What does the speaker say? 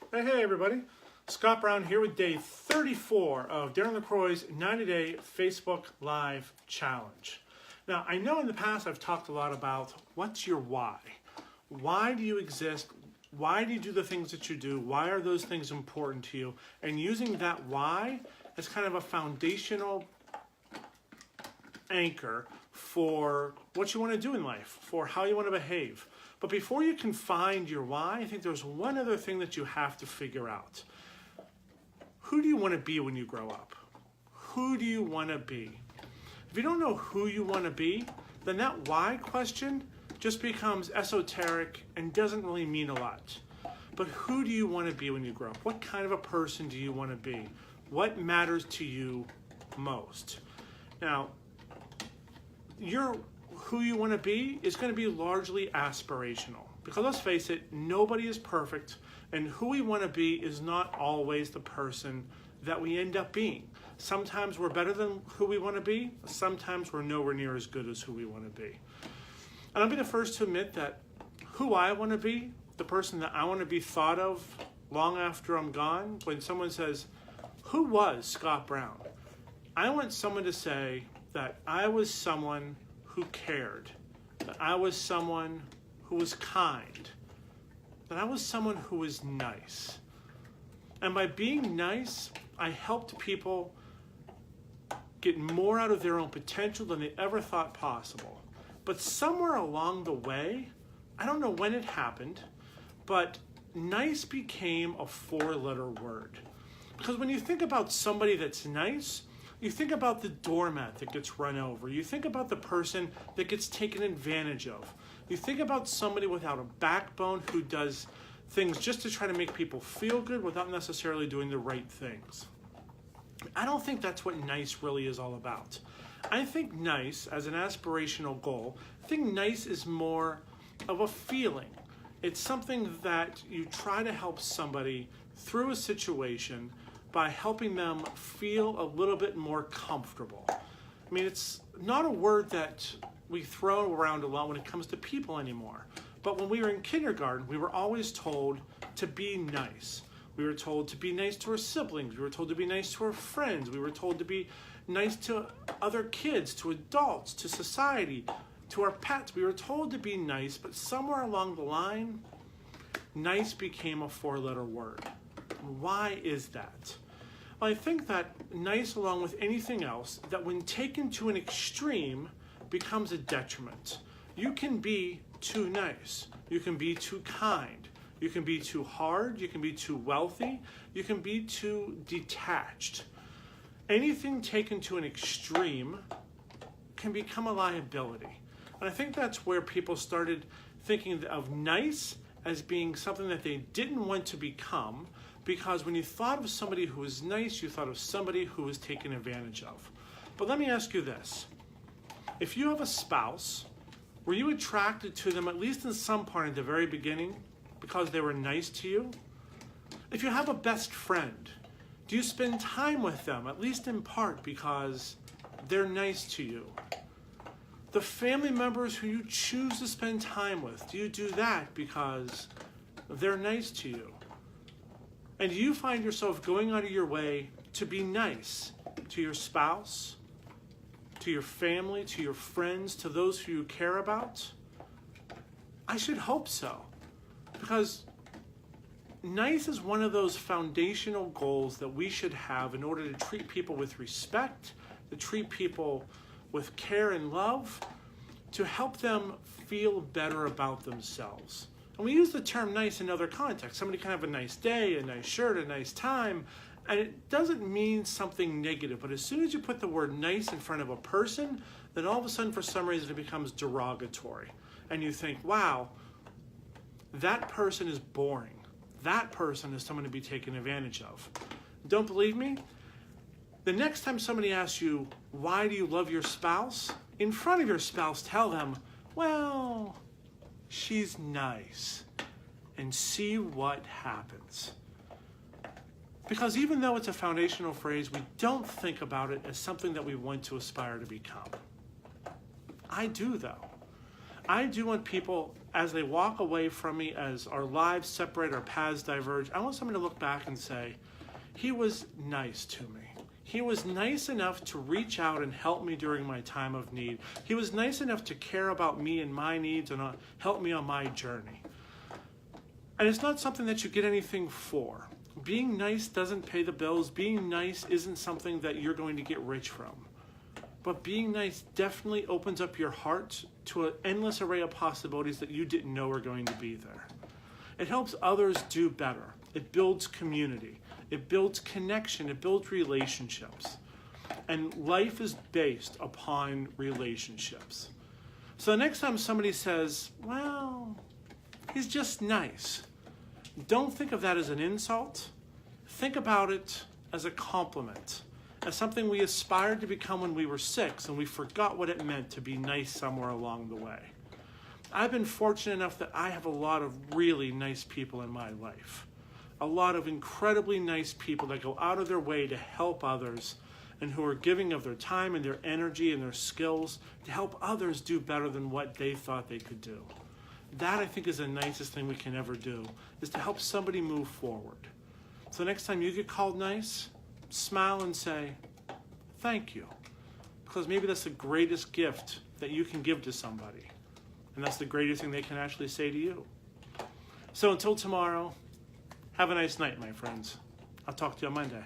Hey everybody, Scott Brown here with day 34 of Darren LaCroix's 90-day Facebook Live Challenge. Now, I know in the past I've talked a lot about what's your why? Why do you exist? Why do you do the things that you do? Why are those things important to you? And using that why as kind of a foundational anchor for what you want to do in life, for how you want to behave. But before you can find your why, I think there's one other thing that you have to figure out. Who do you want to be when you grow up? Who do you want to be? If you don't know who you want to be, then that why question just becomes esoteric and doesn't really mean a lot. But who do you want to be when you grow up? What kind of a person do you want to be? What matters to you most? Now, who you want to be is going to be largely aspirational. Because let's face it, nobody is perfect, and who we want to be is not always the person that we end up being. Sometimes we're better than who we want to be, sometimes we're nowhere near as good as who we want to be. And I'll be the first to admit that who I want to be, the person that I want to be thought of long after I'm gone, when someone says, who was Scott Brown? I want someone to say that I was someone who cared, that I was someone who was kind, that I was someone who was nice. And by being nice, I helped people get more out of their own potential than they ever thought possible. But somewhere along the way, I don't know when it happened, but nice became a four-letter word. Because when you think about somebody that's nice, you think about the doormat that gets run over. You think about the person that gets taken advantage of. You think about somebody without a backbone who does things just to try to make people feel good without necessarily doing the right things. I don't think that's what nice really is all about. I think nice, as an aspirational goal, I think nice is more of a feeling. It's something that you try to help somebody through a situation by helping them feel a little bit more comfortable. I mean, it's not a word that we throw around a lot when it comes to people anymore. But when we were in kindergarten, we were always told to be nice. We were told to be nice to our siblings. We were told to be nice to our friends. We were told to be nice to other kids, to adults, to society, to our pets. We were told to be nice, but somewhere along the line, nice became a four-letter word. Why is that? Well, I think that nice, along with anything else, that when taken to an extreme, becomes a detriment. You can be too nice. You can be too kind. You can be too hard. You can be too wealthy. You can be too detached. Anything taken to an extreme can become a liability. And I think that's where people started thinking of nice as being something that they didn't want to become, because when you thought of somebody who was nice, you thought of somebody who was taken advantage of. But let me ask you this. If you have a spouse, were you attracted to them, at least in some part at the very beginning, because they were nice to you? If you have a best friend, do you spend time with them, at least in part, because they're nice to you? The family members who you choose to spend time with, do you do that because they're nice to you? And do you find yourself going out of your way to be nice to your spouse, to your family, to your friends, to those who you care about? I should hope so. Because nice is one of those foundational goals that we should have in order to treat people with respect, to treat people with care and love, to help them feel better about themselves. And we use the term nice in other contexts. Somebody can have a nice day, a nice shirt, a nice time, and it doesn't mean something negative. But as soon as you put the word nice in front of a person, then all of a sudden, for some reason, it becomes derogatory. And you think, wow, that person is boring. That person is someone to be taken advantage of. Don't believe me? The next time somebody asks you, why do you love your spouse? In front of your spouse, tell them, well, she's nice, and see what happens. Because even though it's a foundational phrase, we don't think about it as something that we want to aspire to become. I do, though. I do want people as they walk away from me, as our lives separate, our paths diverge, I want someone to look back and say, he was nice to me. He was nice enough to reach out and help me during my time of need. He was nice enough to care about me and my needs and help me on my journey. And it's not something that you get anything for. Being nice doesn't pay the bills. Being nice isn't something that you're going to get rich from. But being nice definitely opens up your heart to an endless array of possibilities that you didn't know were going to be there. It helps others do better. It builds community. It builds connection. It builds relationships. And life is based upon relationships. So the next time somebody says, well, he's just nice, don't think of that as an insult. Think about it as a compliment, as something we aspired to become when we were 6 and we forgot what it meant to be nice somewhere along the way. I've been fortunate enough that I have a lot of really nice people in my life. A lot of incredibly nice people that go out of their way to help others and who are giving of their time and their energy and their skills to help others do better than what they thought they could do. That, I think, is the nicest thing we can ever do, is to help somebody move forward. So next time you get called nice, smile and say, thank you. Because maybe that's the greatest gift that you can give to somebody. And that's the greatest thing they can actually say to you. So until tomorrow, have a nice night, my friends. I'll talk to you on Monday.